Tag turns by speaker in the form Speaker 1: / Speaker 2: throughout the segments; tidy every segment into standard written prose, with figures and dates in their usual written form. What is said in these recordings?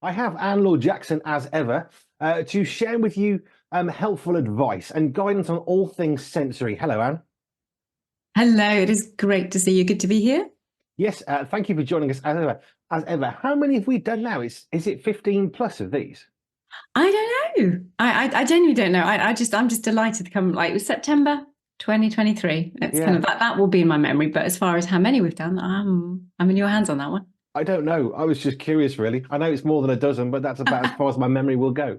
Speaker 1: I have Laure Jackson, as ever, to share with you helpful advice and guidance on all things sensory. Hello, Anne.
Speaker 2: Hello, it is great to see you. Good to be here.
Speaker 1: Yes, thank you for joining us as ever. As ever, how many have we done now? Is it 15 plus of these?
Speaker 2: I don't know. I genuinely don't know. I'm just delighted to come. Like it was September 2023. It's kind
Speaker 1: Yeah,
Speaker 2: of that will be in my memory. But as far as how many we've done, I'm in your hands on that one.
Speaker 1: I don't know. I was just curious, really. I know it's more than a dozen, but that's about as far as my memory will go.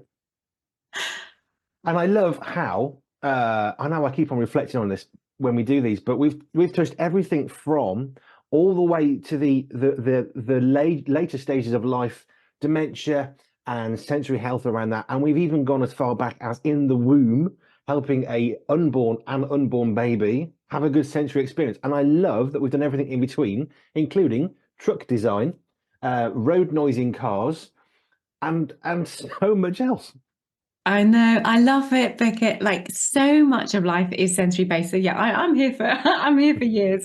Speaker 1: And I love how I know I keep on reflecting on this when we do these, but we've touched everything from all the way to the later stages of life, dementia and sensory health around that, and we've even gone as far back as in the womb, helping a unborn and unborn baby have a good sensory experience. And I love that we've done everything in between, including truck design, road noise in cars, and so much else.
Speaker 2: I know. I love it because like so much of life is sensory based. So yeah, I'm here for I'm here for years.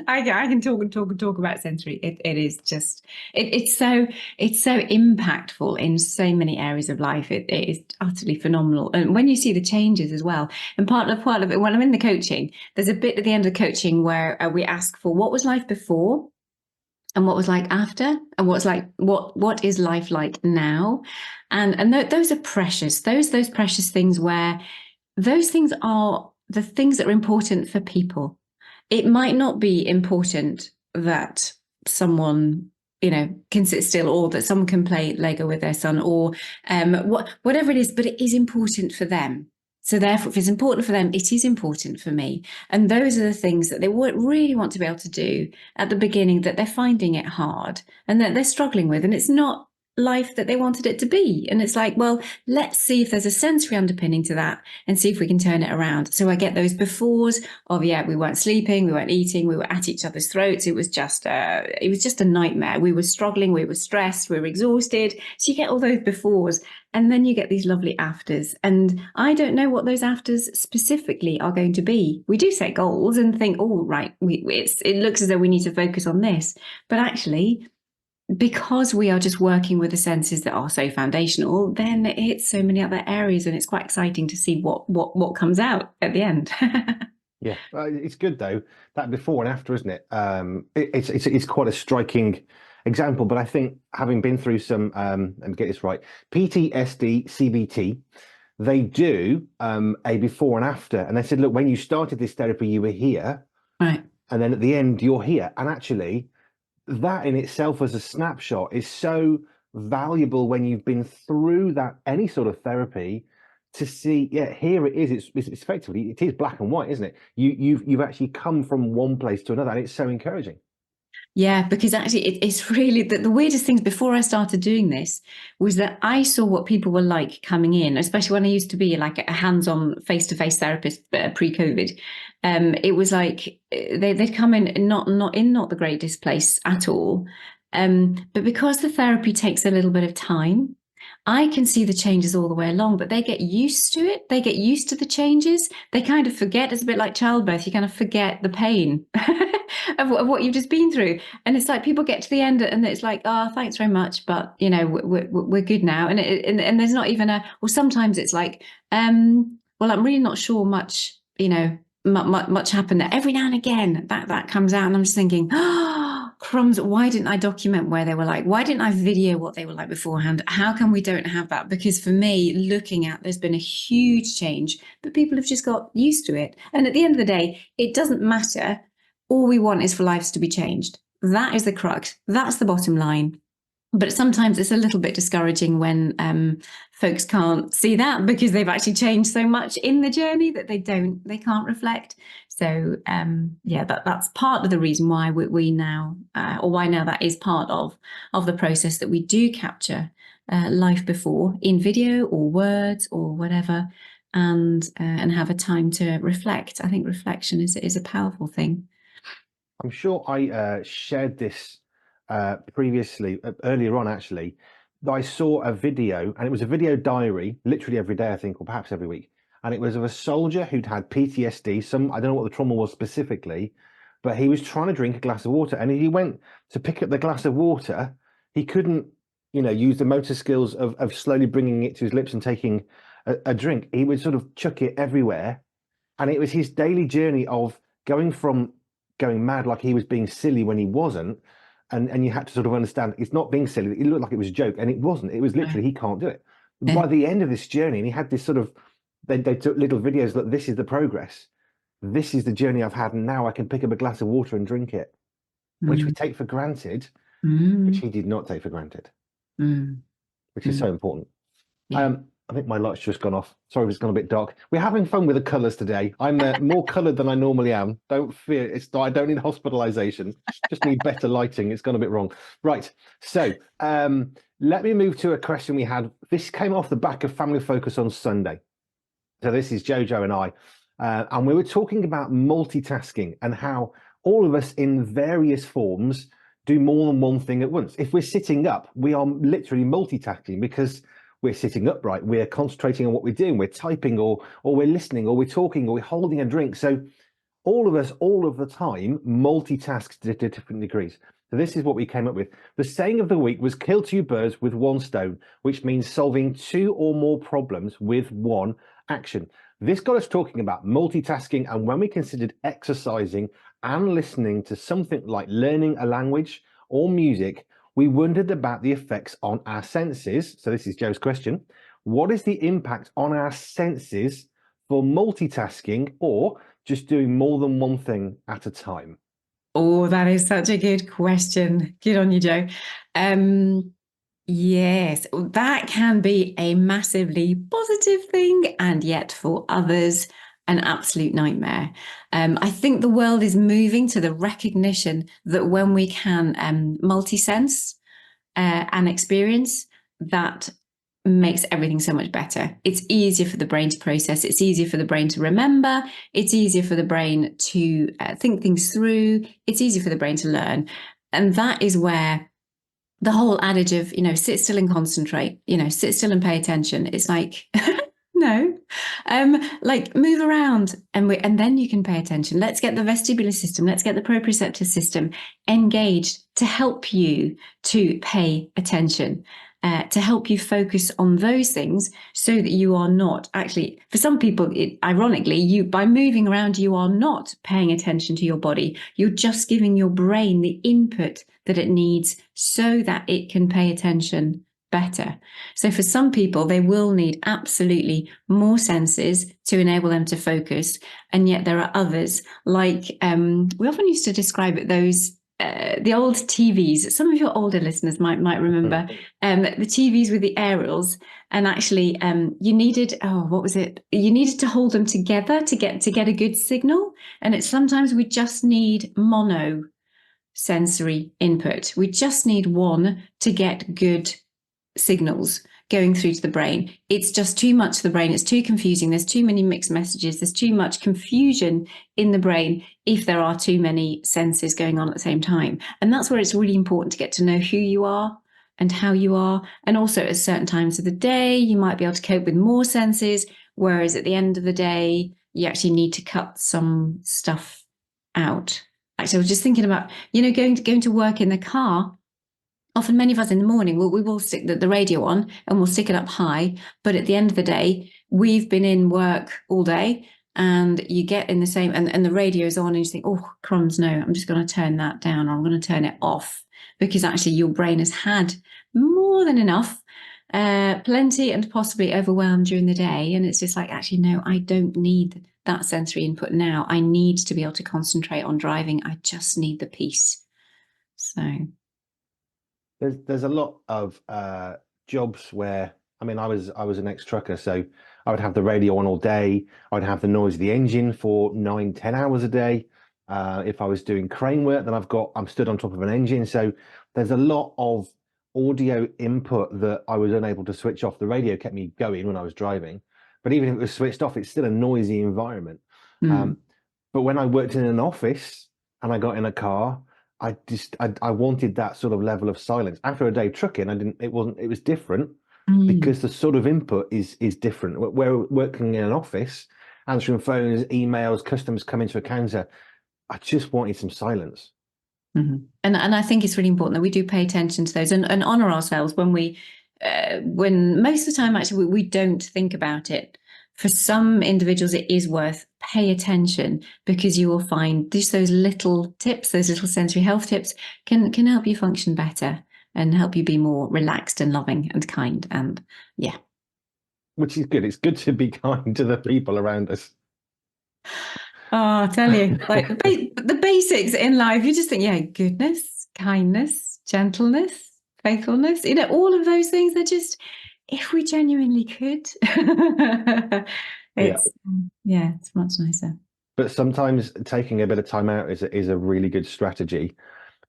Speaker 2: I can talk and talk and talk about sensory. It is just it's so impactful in so many areas of life. It is utterly phenomenal. And when you see the changes as well, and part of it when I'm in the coaching, there's a bit at the end of the coaching where we ask for what was life before and what was like after and what's like what is life like now, those are precious, those precious things where those things are the things that are important for people. It might not be important that someone can sit still or that someone can play Lego with their son or whatever it is, but it is important for them. So therefore, if it's important for them, it is important for me. And those are the things that they really want to be able to do at the beginning that they're finding it hard and that they're struggling with. And it's not life that they wanted it to be. And it's like, well, let's see if there's a sensory underpinning to that and see if we can turn it around. So I get those befores of, yeah, we weren't sleeping, we weren't eating, we were at each other's throats. It was just a nightmare. We were struggling, we were stressed, we were exhausted. So you get all those befores and then you get these lovely afters. And I don't know what those afters specifically are going to be. We do set goals and think, oh, right, it looks as though we need to focus on this. But actually, because we are just working with the senses that are so foundational, then it hits so many other areas, and it's quite exciting to see what comes out at the end.
Speaker 1: Yeah, it's good though, that before and after, isn't it? It's quite a striking example. But I think having been through some, let me get this right, PTSD, CBT, they do a before and after, and they said, look, when you started this therapy, you were here,
Speaker 2: Right.
Speaker 1: and then at the end, you're here. And actually, that in itself as a snapshot is so valuable when you've been through that any sort of therapy to see, yeah, here it is. It's effectively, it is black and white, isn't it? You've actually come from one place to another, and it's so encouraging.
Speaker 2: Yeah, because actually, it's really the weirdest things before I started doing this was that I saw what people were like coming in, especially when I used to be like a hands-on face-to-face therapist pre-COVID. It was like they'd come in not the greatest place at all. But because the therapy takes a little bit of time, I can see the changes all the way along, but they get used to it. They get used to the changes. They kind of forget. It's a bit like childbirth. You kind of forget the pain of what you've just been through. And it's like people get to the end and it's like, oh, thanks very much, but we're good now. And there's not even or sometimes it's like, well, I'm really not sure much, much happened there. Every now and again that comes out and I'm just thinking, oh, crumbs, why didn't I document where they were like? Why didn't I video what they were like beforehand? How come we don't have that? Because for me, looking at, there's been a huge change, but people have just got used to it. And at the end of the day, it doesn't matter. All we want is for lives to be changed. That is the crux. That's the bottom line. But sometimes it's a little bit discouraging when folks can't see that because they've actually changed so much in the journey that they can't reflect. So yeah, that's part of the reason why we now, or why now that is part of the process, that we do capture life before in video or words or whatever, and have a time to reflect. I think reflection is a powerful thing.
Speaker 1: I'm sure I shared this previously, earlier on actually, that I saw a video, and it was a video diary, literally every day, I think, or perhaps every week. And it was of a soldier who'd had PTSD. I don't know what the trauma was specifically, but he was trying to drink a glass of water. And he went to pick up the glass of water. He couldn't use the motor skills of slowly bringing it to his lips and taking a drink. He would sort of chuck it everywhere. And it was his daily journey of going from going mad like he was being silly when he wasn't. And you had to sort of understand it's not being silly. It looked like it was a joke, and it wasn't. It was literally he can't do it.
Speaker 2: Yeah.
Speaker 1: By the end of this journey, and he had this sort of they took little videos like this is the progress. This is the journey I've had, and now I can pick up a glass of water and drink it, which we
Speaker 2: Mm.
Speaker 1: take for granted, which
Speaker 2: Mm.
Speaker 1: he did not take for granted,
Speaker 2: Mm.
Speaker 1: which is so important.
Speaker 2: Yeah.
Speaker 1: I think my light's just gone off. Sorry if it's gone a bit dark. We're having fun with the colours today. I'm more coloured than I normally am. Don't fear. I don't need hospitalisation. Just need better lighting. It's gone a bit wrong. Right. So let me move to a question we had. This came off the back of Family Focus on Sunday. So this is Jojo and I. And we were talking about multitasking and how all of us in various forms do more than one thing at once. If we're sitting up, we are literally multitasking because we're sitting upright, we're concentrating on what we're doing, we're typing or we're listening or we're talking or we're holding a drink. So all of us, all of the time, multitask to different degrees. So this is what we came up with. The saying of the week was kill two birds with one stone, which means solving two or more problems with one action. This got us talking about multitasking, and when we considered exercising and listening to something like learning a language or music, we wondered about the effects on our senses. So this is Joe's question. What is the impact on our senses for multitasking or just doing more than one thing at a time?
Speaker 2: Oh, that is such a good question. Good on you, Joe. Yes, that can be a massively positive thing, and yet for others, an absolute nightmare. I think the world is moving to the recognition that when we can multi-sense and experience, that makes everything so much better. It's easier for the brain to process. It's easier for the brain to remember. It's easier for the brain to think things through. It's easier for the brain to learn. And that is where the whole adage of, sit still and concentrate, sit still and pay attention. It's like, no, like move around and then you can pay attention. Let's get the vestibular system, let's get the proprioceptive system engaged to help you to pay attention. To help you focus on those things so that you are not actually, for some people, ironically, by moving around, you are not paying attention to your body. You're just giving your brain the input that it needs so that it can pay attention better. So for some people, they will need absolutely more senses to enable them to focus. And yet there are others, like we often used to describe it, those the old TVs. Some of your older listeners might remember the TVs with the aerials, and actually you needed what was it? You needed to hold them together to get a good signal. And it's sometimes we just need mono sensory input. We just need one to get good signals going through to the brain. It's just too much for the brain. It's too confusing. There's too many mixed messages. There's too much confusion in the brain if there are too many senses going on at the same time. And that's where it's really important to get to know who you are and how you are. And also at certain times of the day, you might be able to cope with more senses, whereas at the end of the day, you actually need to cut some stuff out. Actually, I was just thinking about, going to work in the car. Often many of us in the morning, we will stick the radio on and we'll stick it up high. But at the end of the day, we've been in work all day and you get in the same, and the radio's on and you think, oh, crumbs, no, I'm just going to turn that down or I'm going to turn it off, because actually your brain has had more than enough, plenty and possibly overwhelmed during the day. And it's just like, actually, no, I don't need that sensory input now. I need to be able to concentrate on driving. I just need the peace. So...
Speaker 1: There's a lot of jobs where, I mean, I was an ex-trucker, so I would have the radio on all day. I would have the noise of the engine for 9-10 hours a day. If I was doing crane work, then I'm stood on top of an engine. So there's a lot of audio input that I was unable to switch off. The radio kept me going when I was driving, but even if it was switched off, it's still a noisy environment. But when I worked in an office and I got in a car, I wanted that sort of level of silence. After a day trucking, it was different because the sort of input is different. We're working in an office, answering phones, emails, customers come into a counter. I just wanted some silence.
Speaker 2: And I think it's really important that we do pay attention to those and honor ourselves when most of the time actually we don't think about it. For some individuals, it is worth pay attention, because you will find just those little tips, those little sensory health tips can help you function better and help you be more relaxed and loving and kind. And yeah.
Speaker 1: Which is good. It's good to be kind to the people around us.
Speaker 2: Oh, I tell you, like the basics in life, you just think, yeah, goodness, kindness, gentleness, faithfulness, all of those things are just, if we genuinely could,
Speaker 1: Yeah.
Speaker 2: it's much nicer.
Speaker 1: But sometimes taking a bit of time out is a really good strategy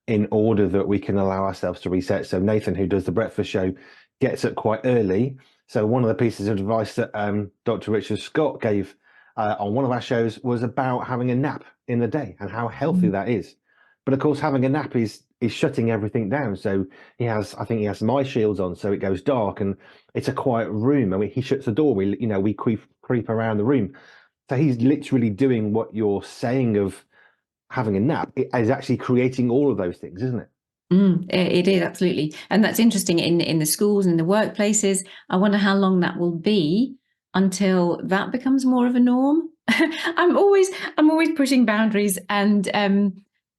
Speaker 1: in order that we can allow ourselves to reset. So Nathan, who does the breakfast show, gets up quite early. So one of the pieces of advice that Dr. Richard Scott gave on one of our shows was about having a nap in the day and how healthy that is. But of course, having a nap is shutting everything down. So I think he has some eye shields on, so it goes dark and it's a quiet room. I mean, he shuts the door. We creep around the room. So he's literally doing what you're saying of having a nap. It is actually creating all of those things, isn't it?
Speaker 2: It is, absolutely. And that's interesting in the schools and the workplaces. I wonder how long that will be until that becomes more of a norm. I'm always pushing boundaries, and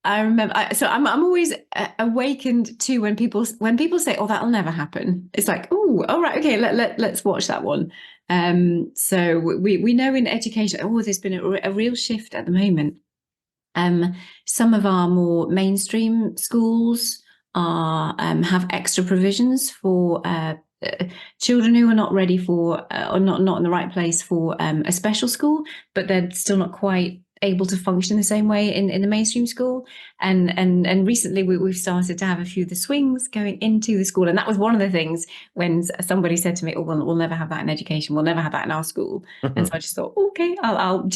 Speaker 2: I remember. I'm always awakened to when people say, "Oh, that'll never happen." It's like, "Oh, all right, okay, let's watch that one." So we know in education, there's been a real shift at the moment. Some of our more mainstream schools have extra provisions for children who are not ready for or not in the right place for a special school, but they're still not quite able to function the same way in the mainstream school. And recently we've started to have a few of the swings going into the school, and that was one of the things when somebody said to me, "Oh, we'll never have that in education. We'll never have that in our school." And so I just thought, okay, I'll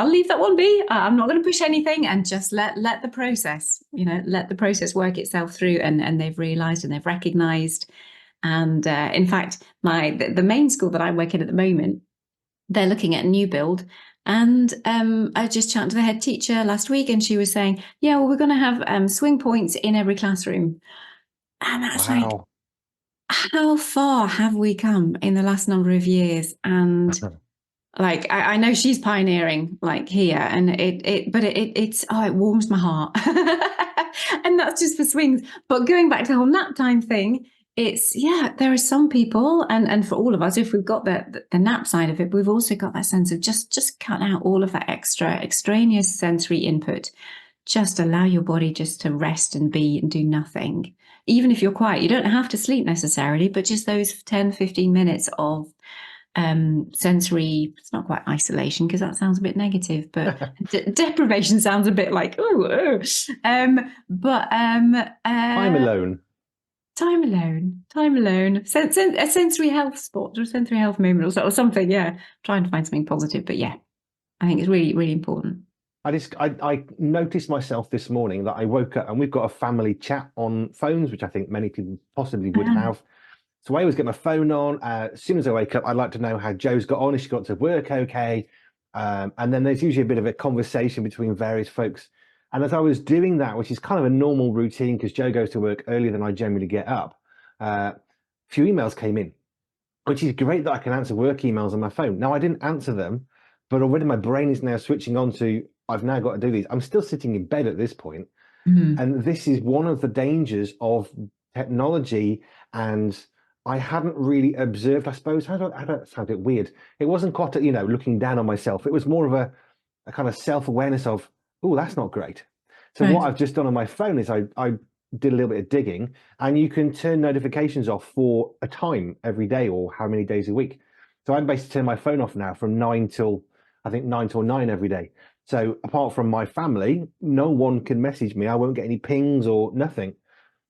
Speaker 2: leave that one be. I'm not going to push anything, and just let the process, let the process work itself through. And they've realised and they've recognised. And in fact, the main school that I work in at the moment, they're looking at a new build. And I just chatted to the head teacher last week, and she was saying, "Yeah, well, we're going to have swing points in every classroom." And that's like,
Speaker 1: Wow.
Speaker 2: how far have we come in the last number of years? And like, I know she's pioneering like here, and it warms my heart. And that's just for swings. But going back to the whole nap time thing, there are some people, and for all of us, if we've got the nap side of it, we've also got that sense of just cut out all of that extraneous sensory input. Just allow your body just to rest and be and do nothing. Even if you're quiet, you don't have to sleep necessarily, but just those 10-15 minutes of sensory, it's not quite isolation because that sounds a bit negative, but deprivation sounds a bit like
Speaker 1: I'm alone.
Speaker 2: Time alone, a sensory health spot or a sensory health moment or something. Yeah, trying to find something positive, but yeah, I think it's really, really important.
Speaker 1: I noticed myself this morning that I woke up and we've got a family chat on phones, which I think many people possibly would have. So I always get my phone on. As soon as I wake up, I'd like to know how Joe's got on. If she got to work okay. And then there's usually a bit of a conversation between various folks. And as I was doing that, which is kind of a normal routine because Joe goes to work earlier than I generally get up, a few emails came in, which is great that I can answer work emails on my phone. Now, I didn't answer them, but already my brain is now switching on to, I've now got to do these. I'm still sitting in bed at this point. And this is one of the dangers of technology. And I hadn't really observed, I suppose, how do that sound a bit weird? It wasn't quite, looking down on myself. It was more of a kind of self-awareness of, oh, that's not great. So what I've just done on my phone is I did a little bit of digging, and you can turn notifications off for a time every day or how many days a week. So I basically turn my phone off now from 9 till 9 every day. So apart from my family, no one can message me. I won't get any pings or nothing,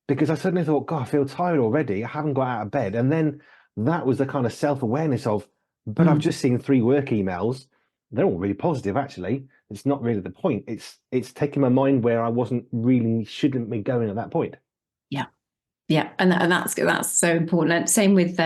Speaker 1: because I suddenly thought, God, I feel tired already. I haven't got out of bed. And then that was the kind of self-awareness of, but I've just seen 3 work emails. They're all really positive, actually. It's not really the point. It's taking my mind where I shouldn't be going at that point.
Speaker 2: Yeah, and that's so important. And same with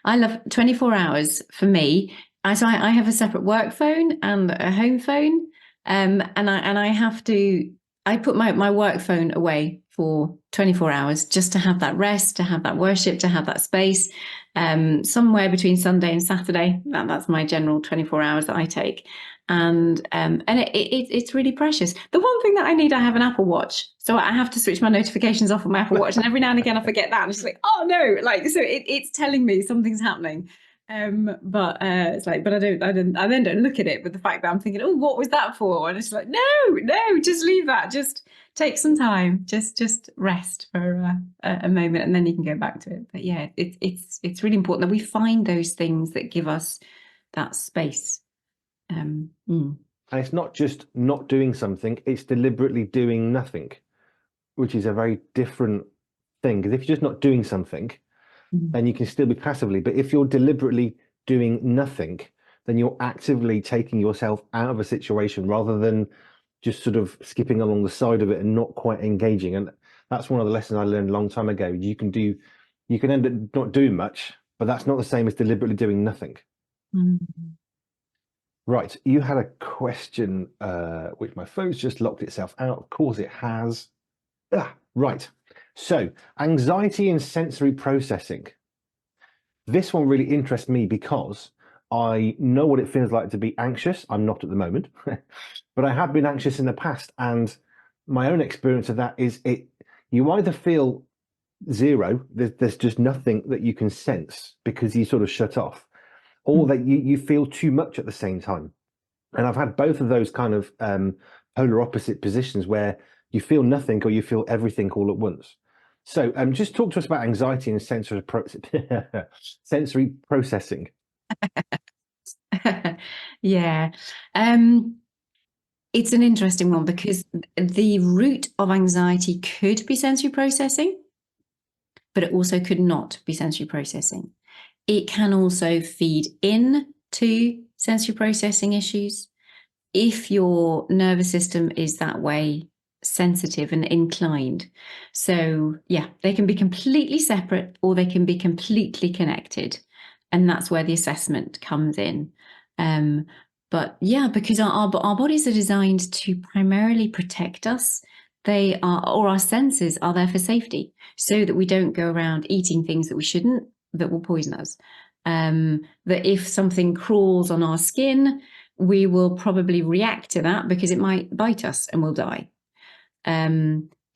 Speaker 2: I love 24 hours for me. I have a separate work phone and a home phone, and I have to I put my work phone away for 24 hours just to have that rest, to have that worship, to have that space. Somewhere between Sunday and Saturday, that's my general 24 hours that I take. And it's really precious. The one thing that I need, I have an Apple Watch, so I have to switch my notifications off on my Apple Watch, and every now and again I forget that. I'm just like, oh no, like, so it's telling me something's happening. But it's like, but I then don't look at it with the fact that I'm thinking, oh, what was that for? And it's like, no, just leave that. Just take some time. Just rest for a moment, and then you can go back to it. But yeah, it's really important that we find those things that give us that space.
Speaker 1: And it's not just not doing something; it's deliberately doing nothing, which is a very different thing. Because if you're just not doing something, then you can still be passively. But if you're deliberately doing nothing, then you're actively taking yourself out of a situation rather than just sort of skipping along the side of it and not quite engaging. And that's one of the lessons I learned a long time ago. You can end up not doing much, but that's not the same as deliberately doing nothing. Right, you had a question, which my phone's just locked itself out. Of course it has. Right. So, anxiety and sensory processing. This one really interests me because I know what it feels like to be anxious. I'm not at the moment, but I have been anxious in the past. And my own experience of that is you either feel zero, there's just nothing that you can sense because you sort of shut off, or that you feel too much at the same time. And I've had both of those kind of polar opposite positions where you feel nothing or you feel everything all at once. So just talk to us about anxiety and sensory processing.
Speaker 2: Yeah. It's an interesting one because the root of anxiety could be sensory processing, but it also could not be sensory processing. It can also feed into sensory processing issues if your nervous system is that way sensitive and inclined. So yeah, they can be completely separate or they can be completely connected. And that's where the assessment comes in. But yeah, because our bodies are designed to primarily protect us. They are, or our senses are there for safety, so that we don't go around eating things that we shouldn't, that will poison us. That if something crawls on our skin, we will probably react to that because it might bite us and we'll die.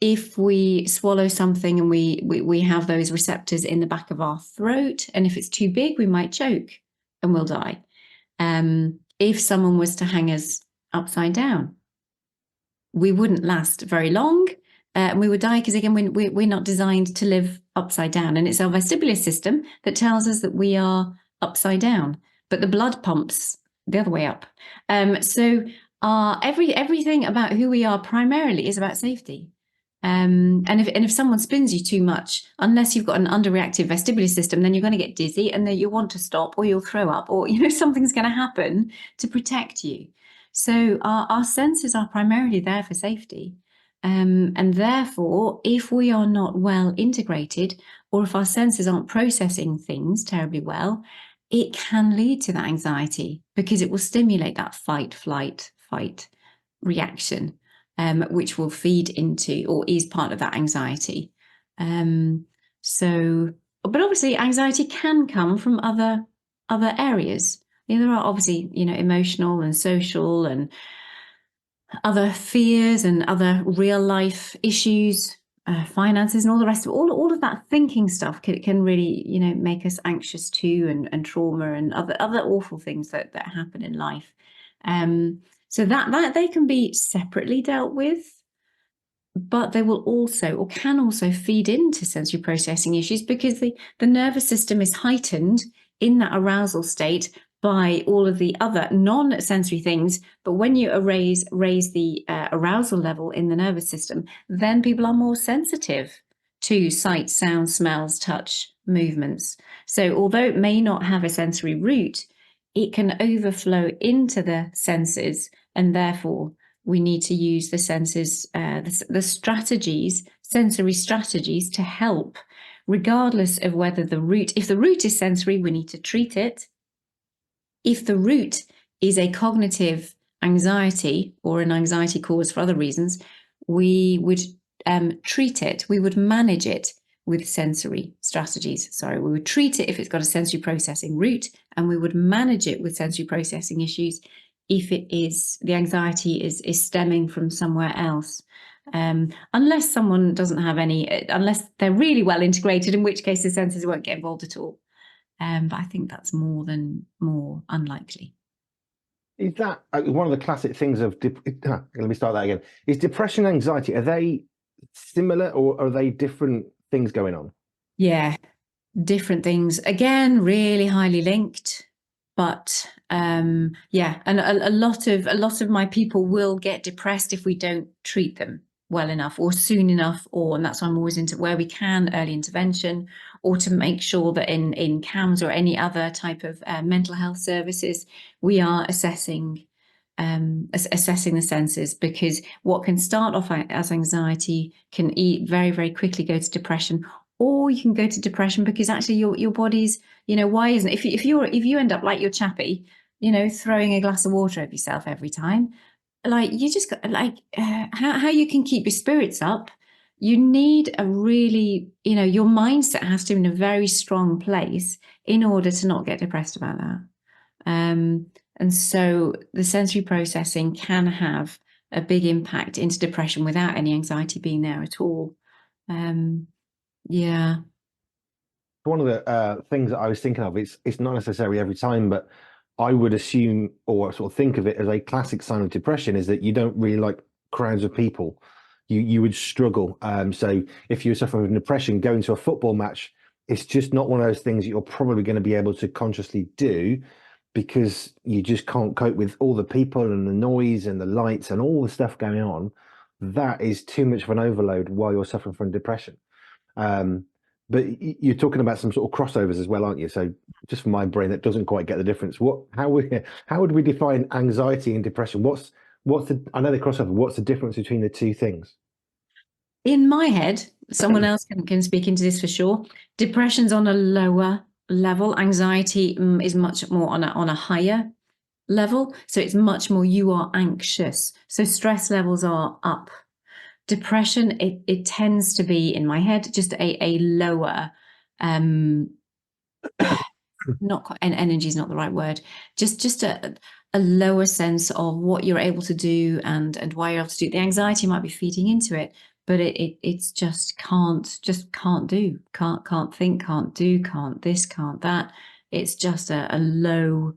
Speaker 2: If we swallow something and we have those receptors in the back of our throat, and if it's too big, we might choke and we'll die. If someone was to hang us upside down, we wouldn't last very long. And we would die because, again, we're not designed to live upside down. And it's our vestibular system that tells us that we are upside down, but the blood pumps the other way up. So everything about who we are primarily is about safety. And if someone spins you too much, unless you've got an underreactive vestibular system, then you're going to get dizzy and then you'll want to stop, or you'll throw up, or something's going to happen to protect you. So our senses are primarily there for safety. And therefore, if we are not well integrated, or if our senses aren't processing things terribly well, it can lead to that anxiety because it will stimulate that fight, flight, fight reaction, which will feed into or is part of that anxiety. But obviously, anxiety can come from other areas. There are obviously, emotional and social and other fears and other real life issues, finances and all the rest of it. All of that thinking stuff can really, make us anxious too, and trauma and other awful things that happen in life. So that they can be separately dealt with, but they will also, or can also, feed into sensory processing issues because the nervous system is heightened in that arousal state by all of the other non-sensory things. But when you raise the arousal level in the nervous system, then people are more sensitive to sight, sound, smells, touch, movements. So although it may not have a sensory root, it can overflow into the senses, and therefore we need to use the senses, the strategies, sensory strategies, to help, regardless of whether if the root is sensory, we need to treat it. If the root is a cognitive anxiety or an anxiety cause for other reasons, we would treat it, we would manage it with sensory strategies. Sorry, we would treat it if it's got a sensory processing root, and we would manage it with sensory processing issues if it is the anxiety is stemming from somewhere else. Unless someone doesn't have any, unless they're really well integrated, in which case the senses won't get involved at all. But I think that's more unlikely.
Speaker 1: Is that one of the classic things of let me start that again. Is depression and anxiety, are they similar, or are they different things going on?
Speaker 2: Yeah, different things. Again, really highly linked. But yeah, and a lot of my people will get depressed if we don't treat them well enough or soon enough, and that's why I'm always into, where we can, early intervention, or to make sure that in CAMS or any other type of mental health services, we are assessing the senses, because what can start off as anxiety can very, very quickly go to depression, or you can go to depression because actually your body's, why isn't, if you end up like your chappy, throwing a glass of water over yourself every time, like, you just got, like, how you can keep your spirits up, you need a really, your mindset has to be in a very strong place in order to not get depressed about that. And so the sensory processing can have a big impact into depression without any anxiety being there at all. Yeah.
Speaker 1: One of the things that I was thinking of, it's not necessary every time, but I would assume or sort of think of it as a classic sign of depression is that you don't really like crowds of people. You would struggle. So if you're suffering from depression, going to a football match, it's just not one of those things that you're probably going to be able to consciously do, because you just can't cope with all the people and the noise and the lights and all the stuff going on. That is too much of an overload while you're suffering from depression. But you're talking about some sort of crossovers as well, aren't you? So just for my brain, that doesn't quite get the difference. How would we define anxiety and depression? I know the crossover. What's the difference between the two things?
Speaker 2: In my head, someone else can speak into this for sure. Depression's on a lower level. Anxiety is much more on a higher level. So it's much more, you are anxious. So stress levels are up. Depression, it tends to be, in my head, just a lower, not quite, and energy is not the right word, just a lower sense of what you're able to do and why you're able to do it. The anxiety might be feeding into it, but it's just can't do, can't think, can't do, can't this, can't that. It's just a low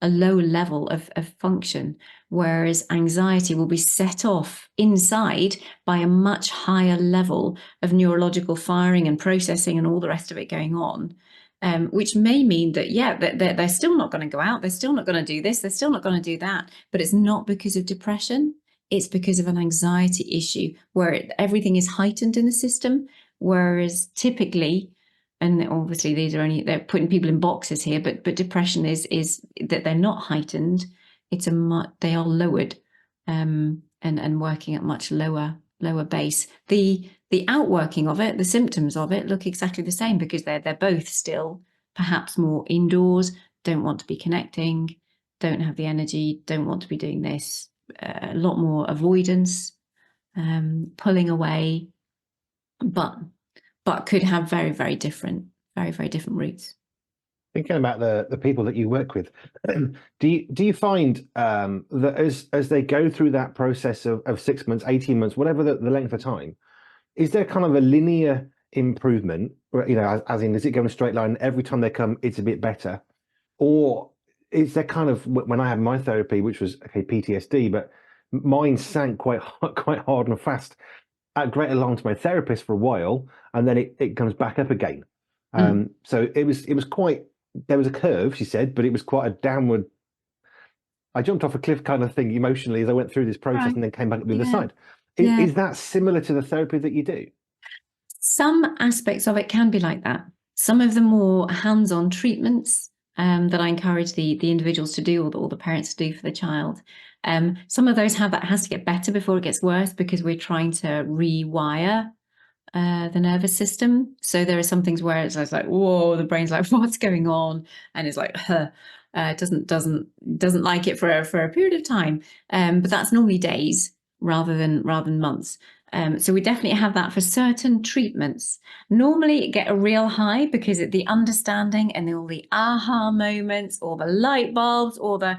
Speaker 2: level of function, whereas anxiety will be set off inside by a much higher level of neurological firing and processing and all the rest of it going on. Which may mean that, yeah, they're still not going to go out, they're still not going to do this, they're still not going to do that, but it's not because of depression, it's because of an anxiety issue where everything is heightened in the system, whereas typically, and obviously they're putting people in boxes here, but depression is that they're not heightened, they are lowered, and working at much lower base. The outworking of it, the symptoms of it, look exactly the same, because they're both still perhaps more indoors, don't want to be connecting, don't have the energy, don't want to be doing this, a lot more avoidance, pulling away, but could have very, very different roots.
Speaker 1: Thinking about the people that you work with, do you find that as they go through that process of 6 months, 18 months, whatever the length of time, is there kind of a linear improvement, as in, does it go in a straight line every time they come, it's a bit better? Or is there kind of, when I had my therapy, which was PTSD, but mine sank quite hard and fast at great alarm to my therapist for a while, and then it comes back up again. So it was quite, there was a curve, she said, but it was quite a downward. I jumped off a cliff kind of thing emotionally as I went through this process, right, and then came back up the other side. Is that similar to the therapy that you do?
Speaker 2: Some aspects of it can be like that. Some of the more hands-on treatments that I encourage the individuals to do, or the parents to do for the child, some of those has to get better before it gets worse, because we're trying to rewire the nervous system. So there are some things where it's like, whoa, the brain's like, what's going on? And it's like, doesn't like it for a period of time. But that's normally days rather than months. So we definitely have that for certain treatments. Normally, you get a real high because of the understanding and all the aha moments, or the light bulbs, or the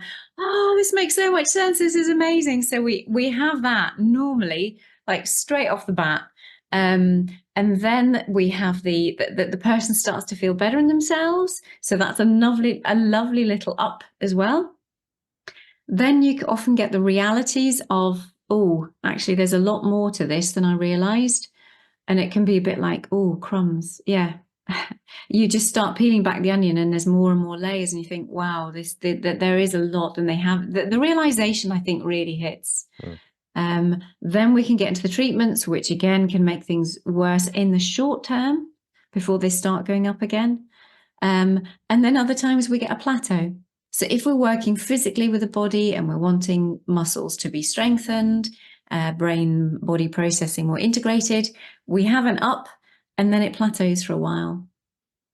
Speaker 2: this makes so much sense. This is amazing. So we have that normally, like straight off the bat. And then we have the person starts to feel better in themselves. So that's a lovely little up as well. Then you often get the realities of, oh, actually, there's a lot more to this than I realized. And it can be a bit like, oh, crumbs. Yeah. You just start peeling back the onion and there's more and more layers, and you think, wow, there is a lot. And they have the realization, I think, really hits. Then we can get into the treatments, which again can make things worse in the short term before they start going up again. And then other times we get a plateau. So if we're working physically with the body and we're wanting muscles to be strengthened, brain body processing more integrated, we have an up and then it plateaus for a while.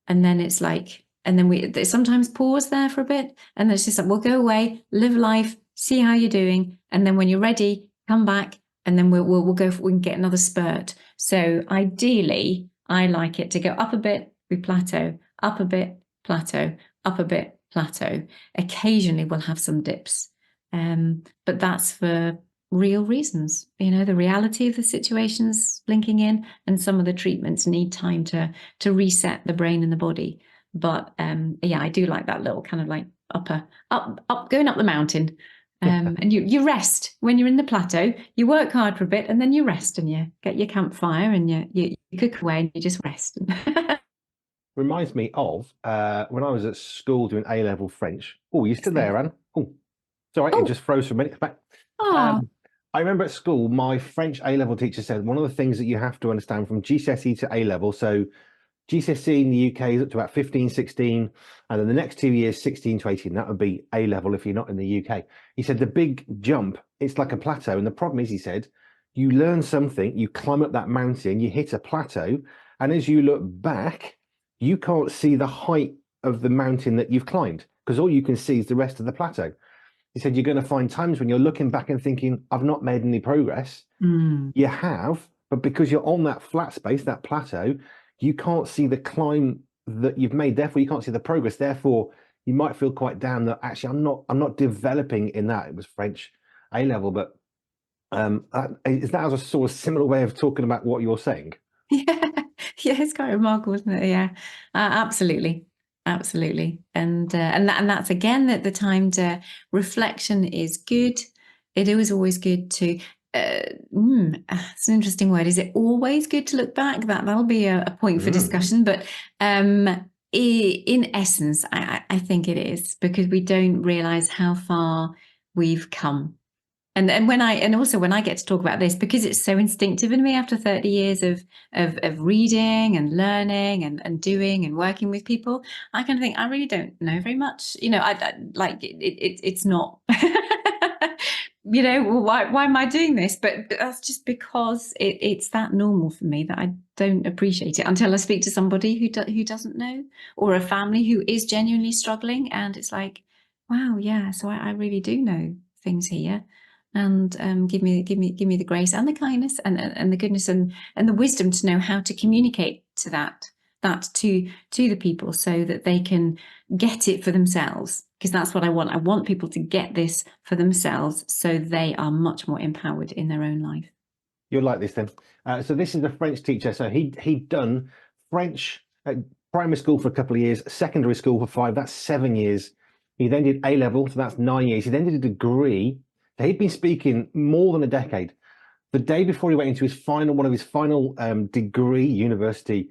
Speaker 2: And then it's like, and then we sometimes pause there for a bit, and then it's just like, we'll go away, live life, see how you're doing. And then when you're ready, come back, and then we'll go, we can get another spurt. So ideally, I like it to go up a bit, we plateau, up a bit, plateau, up a bit, plateau. Occasionally we'll have some dips, but that's for real reasons. The reality of the situations blinking in, and some of the treatments need time to reset the brain and the body. But yeah, I do like that little kind of like up going up the mountain. And you rest when you're in the plateau. You work hard for a bit and then you rest, and you get your campfire and you cook away and you just rest.
Speaker 1: Reminds me of when I was at school doing A-level French. Oh, you still there, Anne? Oh, sorry, it just froze for a minute. Back. I remember at school, my French A-level teacher said one of the things that you have to understand from GCSE to A-level, so GCSE in the UK is up to about 15, 16, and then the next 2 years, 16 to 18, that would be A-level if you're not in the UK. He said the big jump, it's like a plateau. And the problem is, he said, you learn something, you climb up that mountain, you hit a plateau, and as you look back, you can't see the height of the mountain that you've climbed, because all you can see is the rest of the plateau. He said, you're going to find times when you're looking back and thinking, I've not made any progress. You have, but because you're on that flat space, that plateau, you can't see the climb that you've made. Therefore, you can't see the progress. Therefore, you might feel quite down that actually I'm not developing in that. It was French A-level, but is that a sort of similar way of talking about what you're saying?
Speaker 2: Yeah, it's quite remarkable, isn't it? Yeah, absolutely. And that's again that the time to reflection is good. It is always good to. It's an interesting word. Is it always good to look back? That'll be a point for discussion. But in essence, I think it is, because we don't realize how far we've come. And when I get to talk about this, because it's so instinctive in me after 30 years of reading and learning and doing and working with people, I kind of think I really don't know very much. I like it's not. Why am I doing this? But that's just because it's that normal for me that I don't appreciate it until I speak to somebody who doesn't know, or a family who is genuinely struggling, and it's like, wow, yeah. So I really do know things here. And give me the grace and the kindness and the goodness and the wisdom to know how to communicate to that to the people, so that they can get it for themselves, because that's what I want. I want people to get this for themselves, so they are much more empowered in their own life.
Speaker 1: You'll like this then. So this is a French teacher. So he'd done French at primary school for a couple of years, secondary school for 5. That's 7 years. He then did A-level, so that's 9 years. He then did a degree. So he'd been speaking more than a decade. The day before he went into one of his final degree university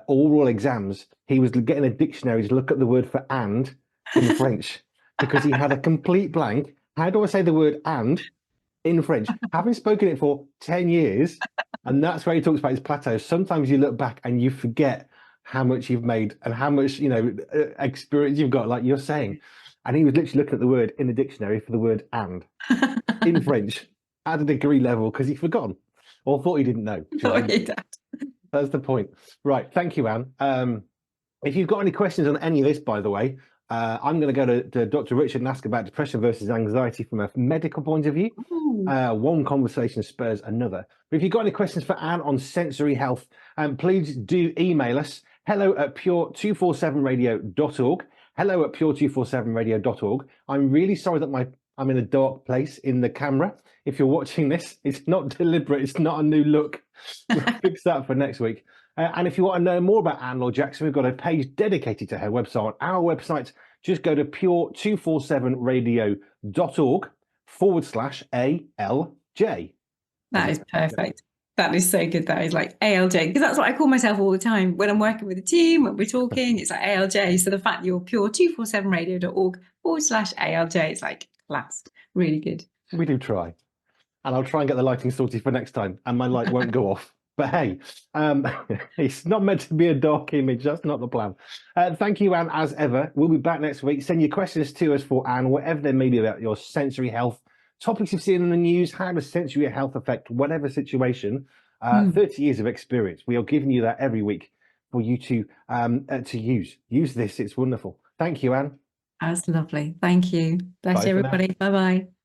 Speaker 1: oral exams, he was getting a dictionary to look at the word for "and" in French, because he had a complete blank. How do I say the word "and" in French? Having spoken it for 10 years, and that's where he talks about his plateau. Sometimes you look back and you forget how much you've made and how much experience you've got, like you're saying. And he was literally looking at the word in the dictionary for the word "and" in French at a degree level, because he'd forgotten or thought he didn't know. That's the point. Right. Thank you, Anne. If you've got any questions on any of this, by the way, I'm going to go to Dr. Richard and ask about depression versus anxiety from a medical point of view.
Speaker 2: Ooh.
Speaker 1: One conversation spurs another. But if you've got any questions for Anne on sensory health, please do email us, hello@pure247radio.org, hello@pure247radio.org. I'm really sorry that I'm in a dark place in the camera. If you're watching this, it's not deliberate. It's not a new look. We'll fix that for next week. And if you want to know more about Anne Laure Jackson, we've got a page dedicated to her website on our website. Just go to pure247radio.org/ALJ.
Speaker 2: That is perfect. That is so good. That is like ALJ, because that's what I call myself all the time when I'm working with a team, when we're talking, it's like ALJ. So the fact that you're pure247radio.org/ALJ, it's like class. Really good.
Speaker 1: We do try. And I'll try and get the lighting sorted for next time, and my light won't go off. But hey, it's not meant to be a dark image. That's not the plan. Thank you, Anne, as ever. We'll be back next week. Send your questions to us for Anne, whatever they may be about your sensory health, topics you've seen in the news, how does sensory health affect whatever situation. 30 years of experience. We are giving you that every week for you to use. Use this. It's wonderful. Thank you, Anne.
Speaker 2: That's lovely. Thank you. Bless
Speaker 1: Bye for now.
Speaker 2: everybody. Bye-bye.